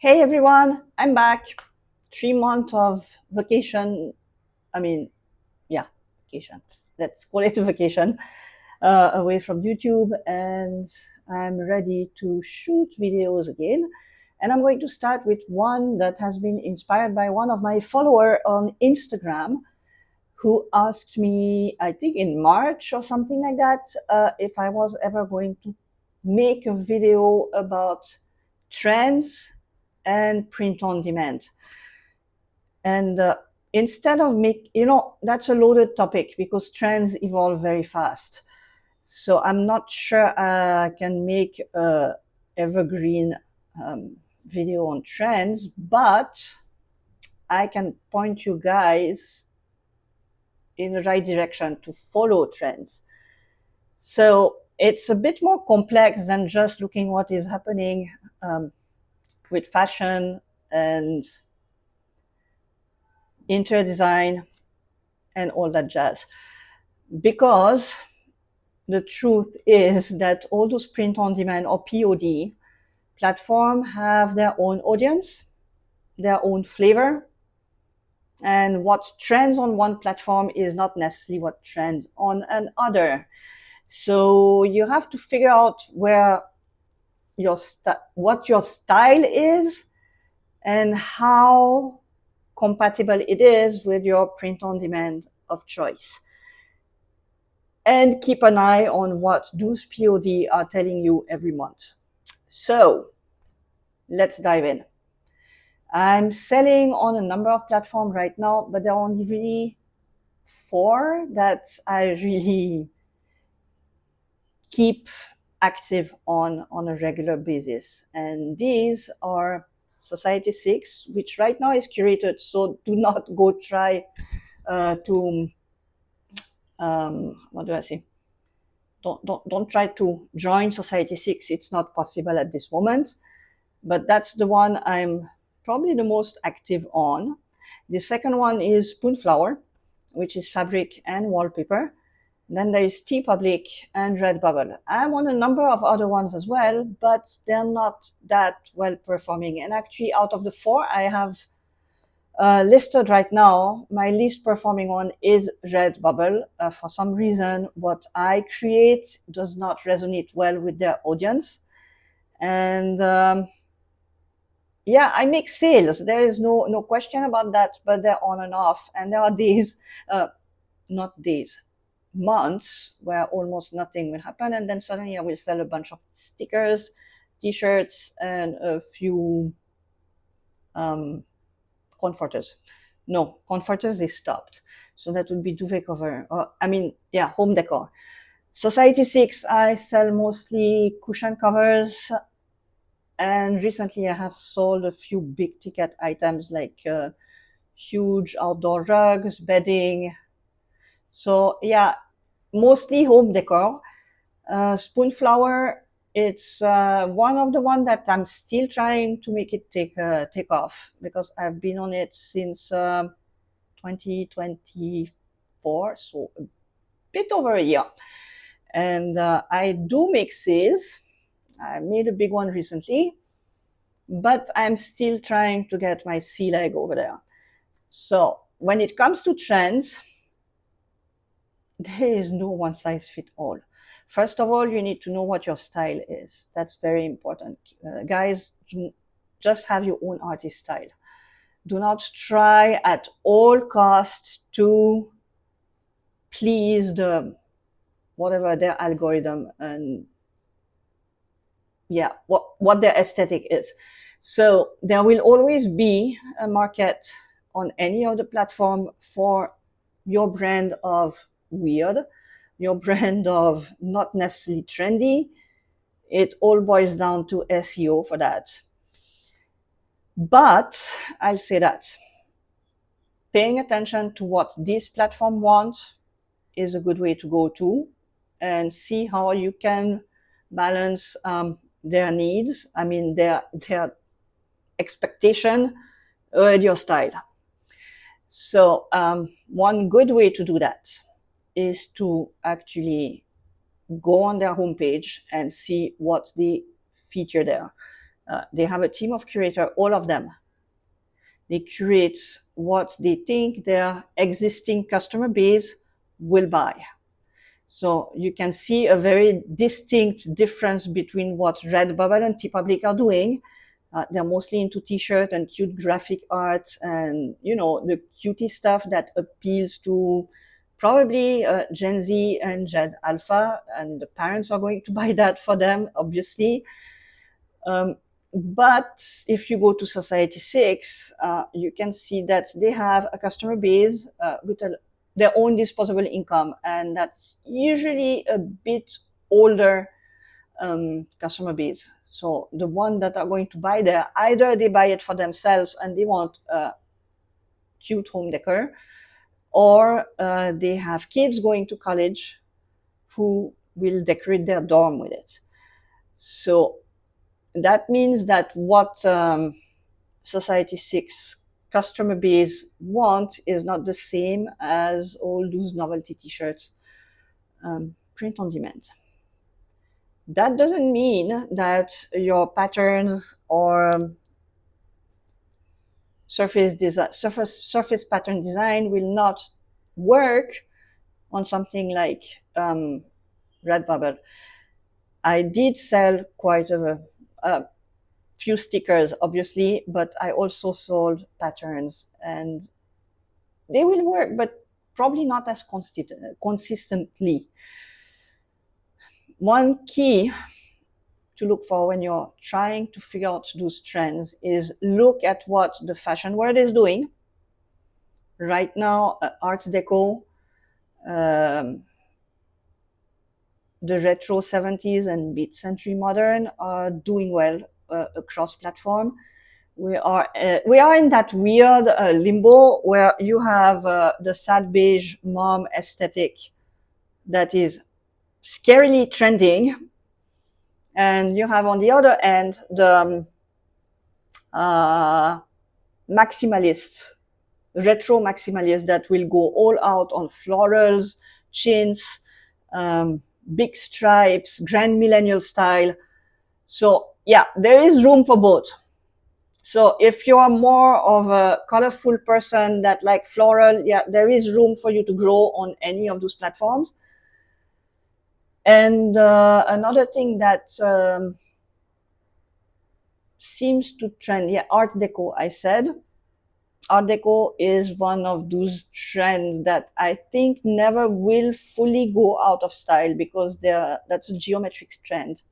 Hey everyone, I'm back. 3 months of vacation. I mean, yeah, vacation. Let's call it a vacation away from YouTube, and I'm ready to shoot videos again. And I'm going to start with one that has been inspired by one of my followers on Instagram who asked me, I think in March or something like that, if I was ever going to make a video about trends and print on demand. And instead of that's a loaded topic because trends evolve very fast. So I'm not sure I can make a evergreen video on trends, but I can point you guys in the right direction to follow trends. So it's a bit more complex than just looking what is happening with fashion and interior design and all that jazz. Because the truth is that all those print on demand or PoD platforms have their own audience, their own flavor, and what trends on one platform is not necessarily what trends on another. So you have to figure out where what your style is and how compatible it is with your print on demand of choice. And keep an eye on what those PoD are telling you every month. So let's dive in. I'm selling on a number of platforms right now, but there are only really 4 that I really keep active on a regular basis. And these are Society 6, which right now is curated, so do not go try to what do I say? Don't try to join Society 6. It's not possible at this moment, but that's the one I'm probably the most active on. The second one is Spoonflower, which is fabric and wallpaper. Then there is TeePublic and Redbubble. I'm on a number of other ones as well, but they're not that well performing. And actually, out of the 4 I have listed right now, my least performing one is Redbubble. For some reason, what I create does not resonate well with their audience. And yeah, I make sales. There is no question about that, but they're on and off. And there are days, not days, months where almost nothing will happen. And then suddenly I will sell a bunch of stickers, t-shirts, and a few comforters. No, comforters, they stopped. So that would be duvet cover. Home decor. Society 6, I sell mostly cushion covers. And recently I have sold a few big ticket items like huge outdoor rugs, bedding. So yeah, mostly home decor. Spoonflower, it's one of the one that I'm still trying to make it take off, because I've been on it since 2024, so a bit over a year. And I do make sales. I made a big one recently, but I'm still trying to get my sea leg over there. So when it comes to trends, there is no one size fit all. First of all, you need to know what your style is. That's very important. Guys, just have your own artist style. Do not try at all costs to please whatever their algorithm and what their aesthetic is. So there will always be a market on any other platform for your brand of weird, your brand of not necessarily trendy. It all boils down to SEO for that. But I'll say that paying attention to what this platform wants is a good way to go to, and see how you can balance their needs, their expectation with your style. So one good way to do that is to actually go on their homepage and see what they feature there. They have a team of curators, all of them. They curate what they think their existing customer base will buy. So you can see a very distinct difference between what Redbubble and TeePublic are doing. They're mostly into t-shirt and cute graphic art and, you know, the cutie stuff that appeals to probably Gen Z and Gen Alpha, and the parents are going to buy that for them, obviously. But if you go to Society 6, you can see that they have a customer base with their own disposable income, and that's usually a bit older customer base. So the one that are going to buy there, either they buy it for themselves and they want cute home decor, or they have kids going to college who will decorate their dorm with it. So that means that what Society 6 customer base want is not the same as all those novelty t-shirts, print on demand. That doesn't mean that your patterns or surface pattern design will not work on something like Redbubble. I did sell quite a few stickers, obviously, but I also sold patterns, and they will work, but probably not as consistently. One key to look for when you're trying to figure out those trends is look at what the fashion world is doing. Right now, Art Deco, the retro 70s and mid-century modern are doing well across platform. We are in that weird limbo where you have the sad beige mom aesthetic that is scarily trending, and you have on the other end the maximalist, retro maximalist that will go all out on florals, chintz, big stripes, grand millennial style. So yeah, there is room for both. So if you are more of a colorful person that like floral, yeah, there is room for you to grow on any of those platforms. And another thing that seems to trend, yeah, Art Deco, I said. Art Deco is one of those trends that I think never will fully go out of style because that's a geometric trend.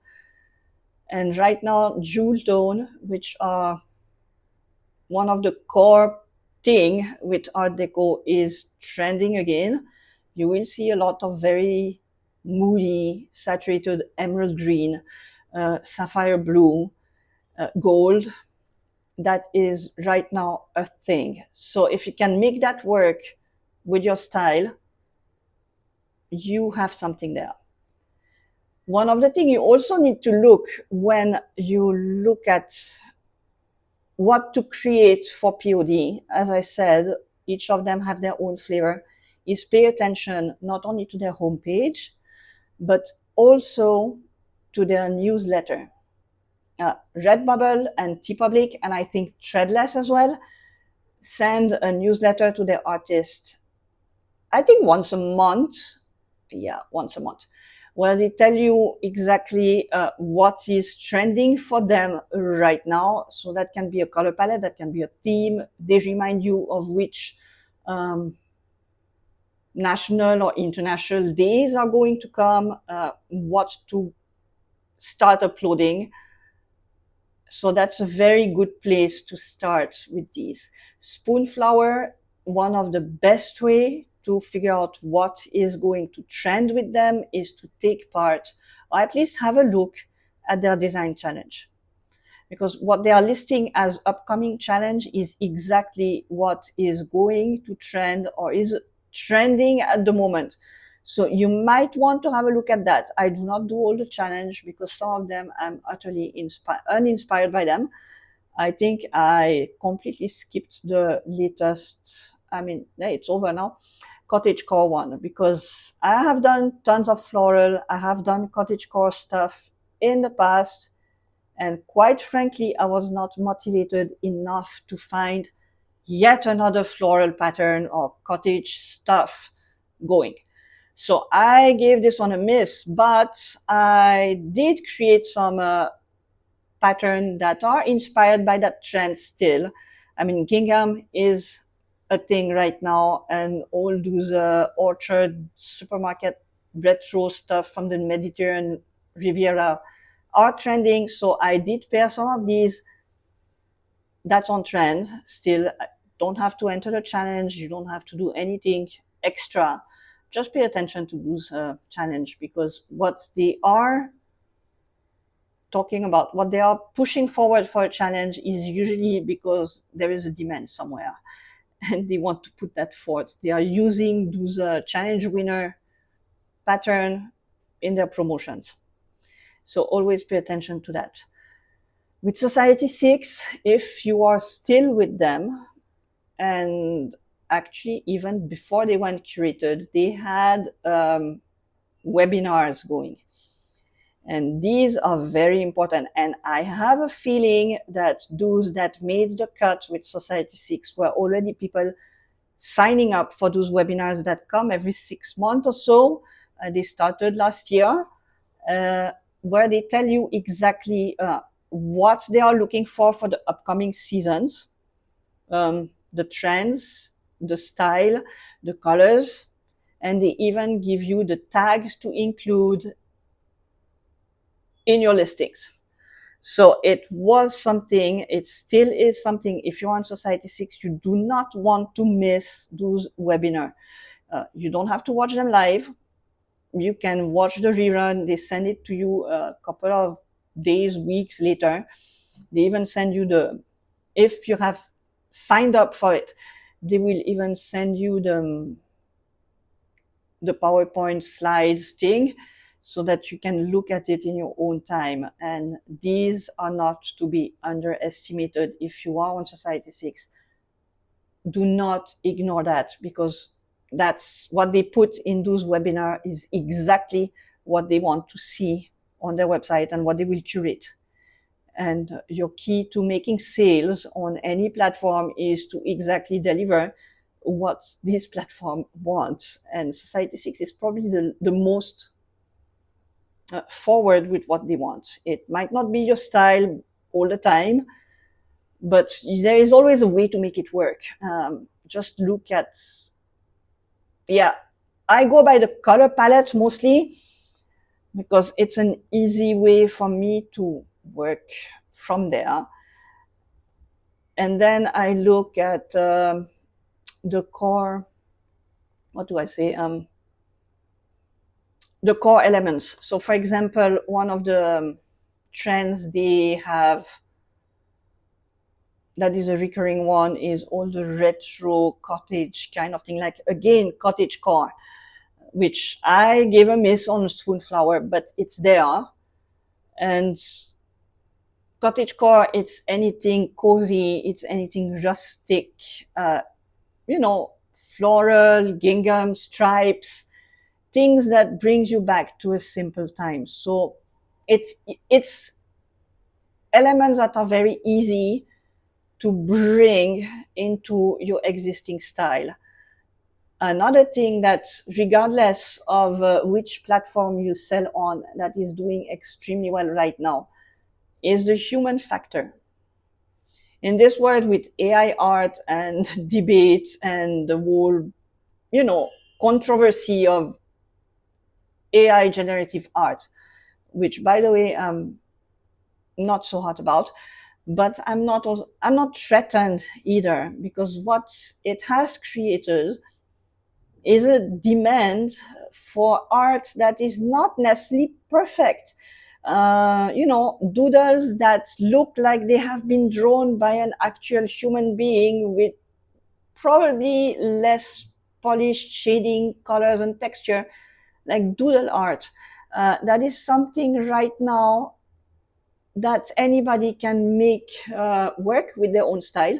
And right now, jewel tone, which are one of the core thing with Art Deco, is trending again. You will see a lot of very moody, saturated emerald green, sapphire blue, gold. That is right now a thing. So if you can make that work with your style, you have something there. One of the things you also need to look when you look at what to create for PoD, as I said, each of them have their own flavor, is pay attention not only to their homepage, but also to their newsletter. Redbubble and TeePublic, and I think Threadless as well, send a newsletter to their artists, I think once a month. Yeah, once a month. Where they tell you exactly what is trending for them right now. So that can be a color palette, that can be a theme. They remind you of which national or international days are going to come, what to start uploading. So that's a very good place to start with these. Spoonflower, one of the best way to figure out what is going to trend with them is to take part, or at least have a look at their design challenge. Because what they are listing as upcoming challenge is exactly what is going to trend or is trending at the moment. So you might want to have a look at that. I do not do all the challenge because some of them I'm utterly uninspired by them. I think I completely skipped the latest, I mean, it's over now, cottagecore one, because I have done tons of floral, I have done cottagecore stuff in the past, And quite frankly, I was not motivated enough to find yet another floral pattern or cottage stuff going. So I gave this one a miss, but I did create some pattern that are inspired by that trend still. I mean, gingham is a thing right now, and all those orchard supermarket retro stuff from the Mediterranean Riviera are trending. So I did pair some of these. That's on trend still. Don't have to enter the challenge. You don't have to do anything extra. Just pay attention to those challenge, because what they are talking about, what they are pushing forward for a challenge, is usually because there is a demand somewhere and they want to put that forth. They are using those challenge winner pattern in their promotions. So always pay attention to that. With Society 6, if you are still with them, and actually even before they went curated, they had webinars going. And these are very important. And I have a feeling that those that made the cut with Society 6 were already people signing up for those webinars that come every 6 months or so. They started last year, where they tell you exactly what they are looking for the upcoming seasons, the trends, the style, the colors, and they even give you the tags to include in your listings. So it was something, it still is something. If you're on Society 6, you do not want to miss those webinars. You don't have to watch them live. You can watch the rerun. They send it to you a couple of days, weeks later. They even send you if you have signed up for it, they will even send you the PowerPoint slides thing, so that you can look at it in your own time. And these are not to be underestimated. If you are on Society 6, do not ignore that, because that's what they put in those webinars is exactly what they want to see on their website and what they will curate. And your key to making sales on any platform is to exactly deliver what this platform wants. And Society 6 is probably the most forward with what they want. It might not be your style all the time, but there is always a way to make it work. Just look at, I go by the color palette mostly, because it's an easy way for me to work from there. And then I look at the core, what do I say? The core elements. So for example, one of the trends they have that is a recurring one is all the retro cottage kind of thing, like again, cottage core, which I gave a miss on Spoonflower, but it's there. And cottage core, it's anything cozy, it's anything rustic, floral, gingham, stripes, things that brings you back to a simple time. So it's elements that are very easy to bring into your existing style. Another thing that, regardless of which platform you sell on, that is doing extremely well right now, is the human factor. In this world with AI art and debate and the whole, controversy of AI generative art, which, by the way, I'm not so hot about, but I'm not threatened either, because what it has created is a demand for art that is not necessarily perfect. Doodles that look like they have been drawn by an actual human being with probably less polished shading, colors, and texture, like doodle art. That is something right now that anybody can make work with their own style.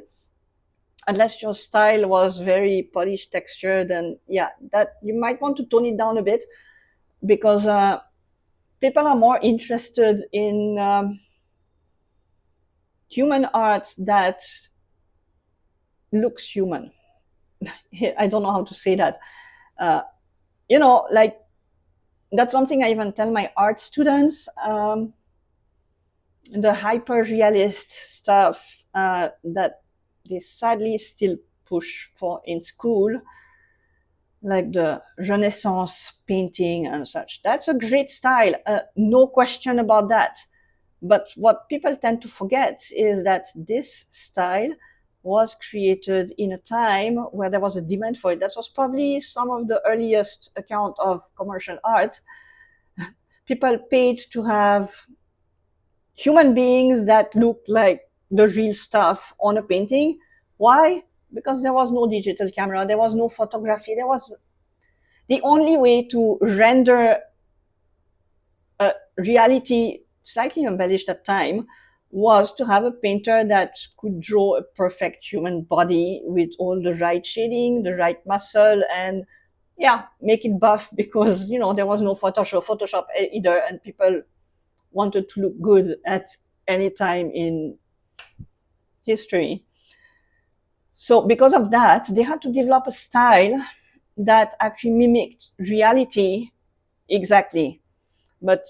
Unless your style was very polished, textured, then that you might want to tone it down a bit, because people are more interested in human art that looks human. I don't know how to say that. Like, that's something I even tell my art students. The hyper realist stuff that they sadly still push for in school, like the Renaissance painting and such. That's a great style, no question about that. But what people tend to forget is that this style was created in a time where there was a demand for it. That was probably some of the earliest account of commercial art. People paid to have human beings that looked like the real stuff on a painting. Why? Because there was no digital camera, there was no photography, there was the only way to render a reality slightly embellished at time was to have a painter that could draw a perfect human body with all the right shading, the right muscle, and yeah, make it buff, because there was no Photoshop either, and people wanted to look good at any time in history. So because of that, they had to develop a style that actually mimicked reality exactly. But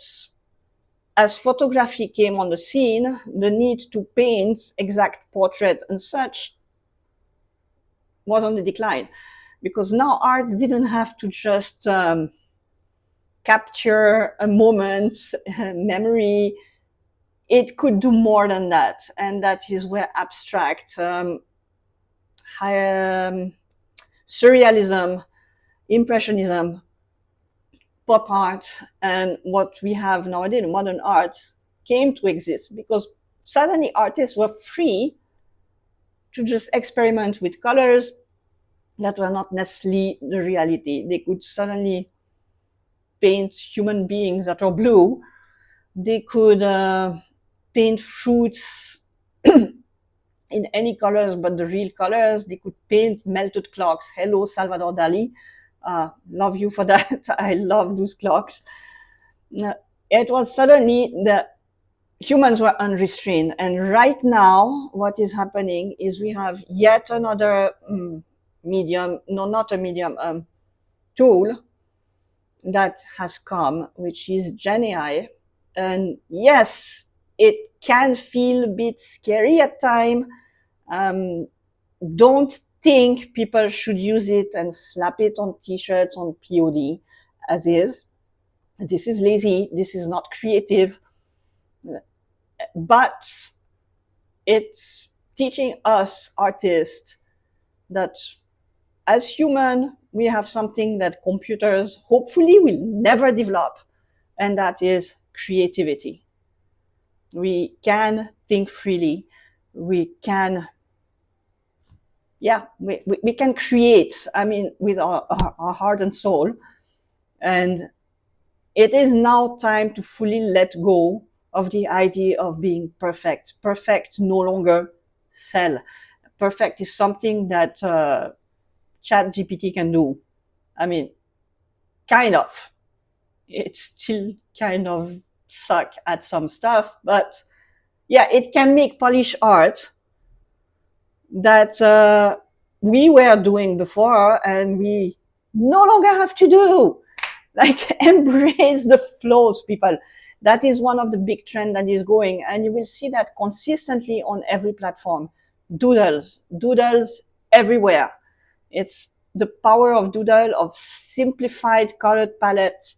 as photography came on the scene, the need to paint exact portrait and such was on the decline, because now art didn't have to just capture a moment, memory. It could do more than that, and that is where abstract, surrealism, impressionism, pop art, and what we have nowadays, modern art, came to exist, because suddenly artists were free to just experiment with colors that were not necessarily the reality. They could suddenly paint human beings that are blue. They could paint fruits in any colors but the real colors. They could paint melted clocks. Hello, Salvador Dali. Love you for that. I love those clocks. It was suddenly the humans were unrestrained. And right now, what is happening is we have yet another medium, no, not a medium, tool that has come, which is Gen AI. And yes, it can feel a bit scary at times. Don't think people should use it and slap it on t-shirts on PoD as is. This is lazy. This is not creative. But it's teaching us artists that as human, we have something that computers hopefully will never develop, and that is creativity. We can think freely. We can, we can create, with our heart and soul. And it is now time to fully let go of the idea of being perfect. Perfect no longer sell. Perfect is something that ChatGPT can do. Kind of. It still kind of suck at some stuff, but yeah, it can make polished art that we were doing before and we no longer have to do. Like, embrace the flows, people. That is one of the big trends that is going, and you will see that consistently on every platform. Doodles everywhere. It's the power of doodle, of simplified colored palette,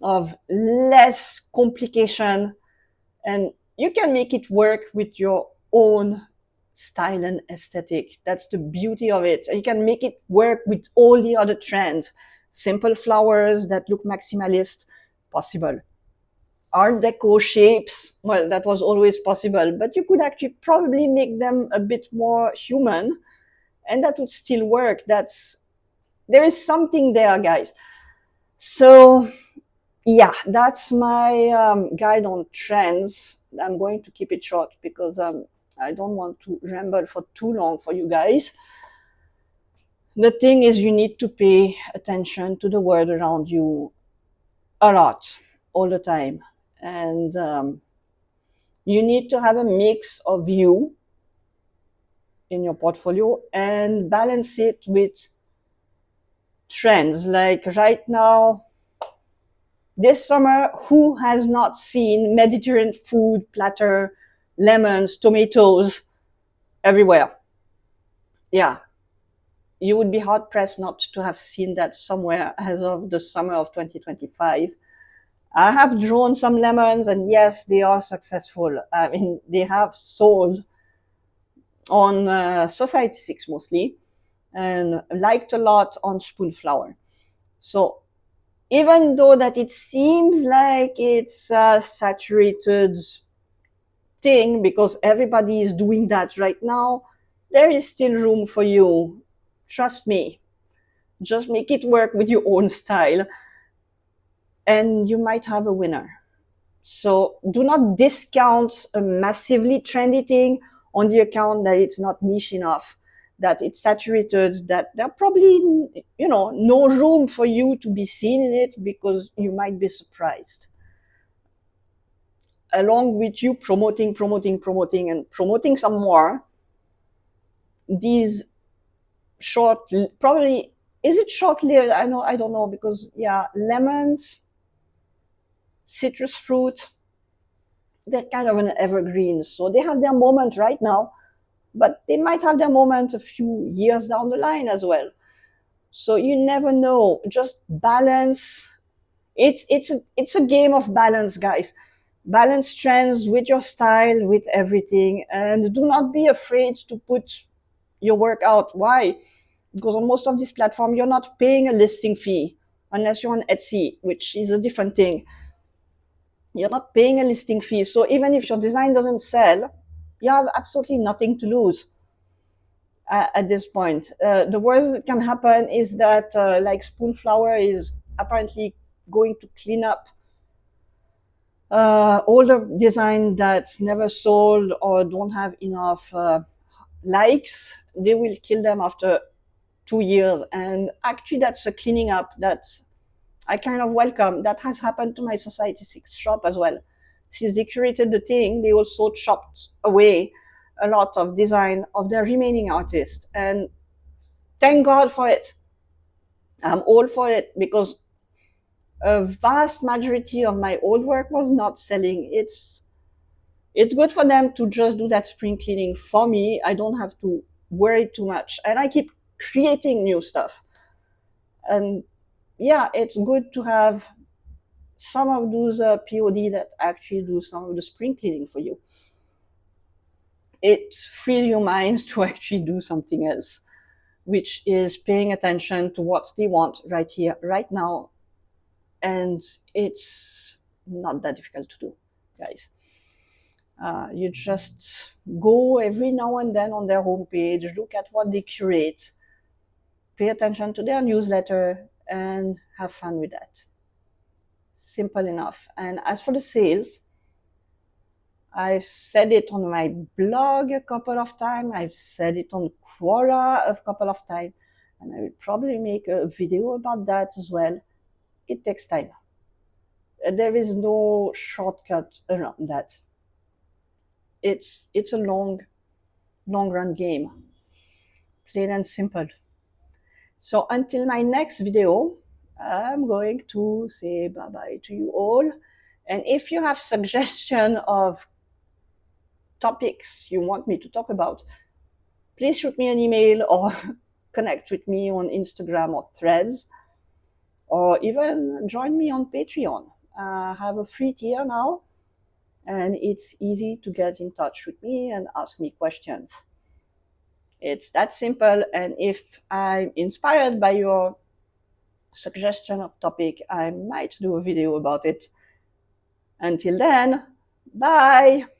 of less complication, and you can make it work with your own style and aesthetic. That's the beauty of it. And you can make it work with all the other trends. Simple flowers that look maximalist, possible. Art Deco shapes, well, that was always possible, but you could actually probably make them a bit more human, and that would still work. There is something there, guys. So yeah, that's my guide on trends. I'm going to keep it short because I don't want to ramble for too long for you guys. The thing is, you need to pay attention to the world around you a lot, all the time. And You need to have a mix of you in your portfolio and balance it with trends. Like right now, this summer, who has not seen Mediterranean food platter, lemons, tomatoes everywhere? Yeah, you would be hard pressed not to have seen that somewhere as of the summer of 2025. I have drawn some lemons, and yes, they are successful. I mean, they have sold on Society 6 mostly, and liked a lot on Spoonflower. So even though that it seems like it's a saturated thing because everybody is doing that right now, there is still room for you. Trust me. Just make it work with your own style, and you might have a winner. So do not discount a massively trendy thing on the account that it's not niche enough, that it's saturated, that there are probably, no room for you to be seen in it because you might be surprised. Along with you promoting, and promoting some more, these short, probably, is it short-lived? I don't know, because yeah, lemons, citrus fruit, they're kind of an evergreen. So they have their moment right now, but they might have their moment a few years down the line as well. So you never know. Just balance. It's a game of balance, guys. Balance trends with your style, with everything, and do not be afraid to put your work out. Why? Because on most of these platforms, you're not paying a listing fee unless you're on Etsy, which is a different thing. You're not paying a listing fee. So even if your design doesn't sell, you have absolutely nothing to lose at this point. The worst that can happen is that, like Spoonflower is apparently going to clean up older design that never sold or don't have enough likes. They will kill them after 2 years. And actually, that's a cleaning up that I kind of welcome. That has happened to my Society 6 shop as well. Since they curated the thing, they also chopped away a lot of design of their remaining artists. And thank God for it. I'm all for it because a vast majority of my old work was not selling. It's good for them to just do that spring cleaning for me. I don't have to worry too much. And I keep creating new stuff. And yeah, it's good to have some of those PoD that actually do some of the spring cleaning for you. It frees your mind to actually do something else, which is paying attention to what they want right here, right now. And it's not that difficult to do, guys. You just go every now and then on their homepage, look at what they curate, pay attention to their newsletter, and have fun with that. Simple enough. And as for the sales, I've said it on my blog a couple of times. I've said it on Quora a couple of times. And I will probably make a video about that as well. It takes time. There is no shortcut around that. It's a long run game. Plain and simple. So until my next video, I'm going to say bye-bye to you all. And if you have suggestion of topics you want me to talk about, please shoot me an email or connect with me on Instagram or Threads, or even join me on Patreon. I have a free tier now, and it's easy to get in touch with me and ask me questions. It's that simple, and if I'm inspired by your suggestion of topic, I might do a video about it. Until then, bye!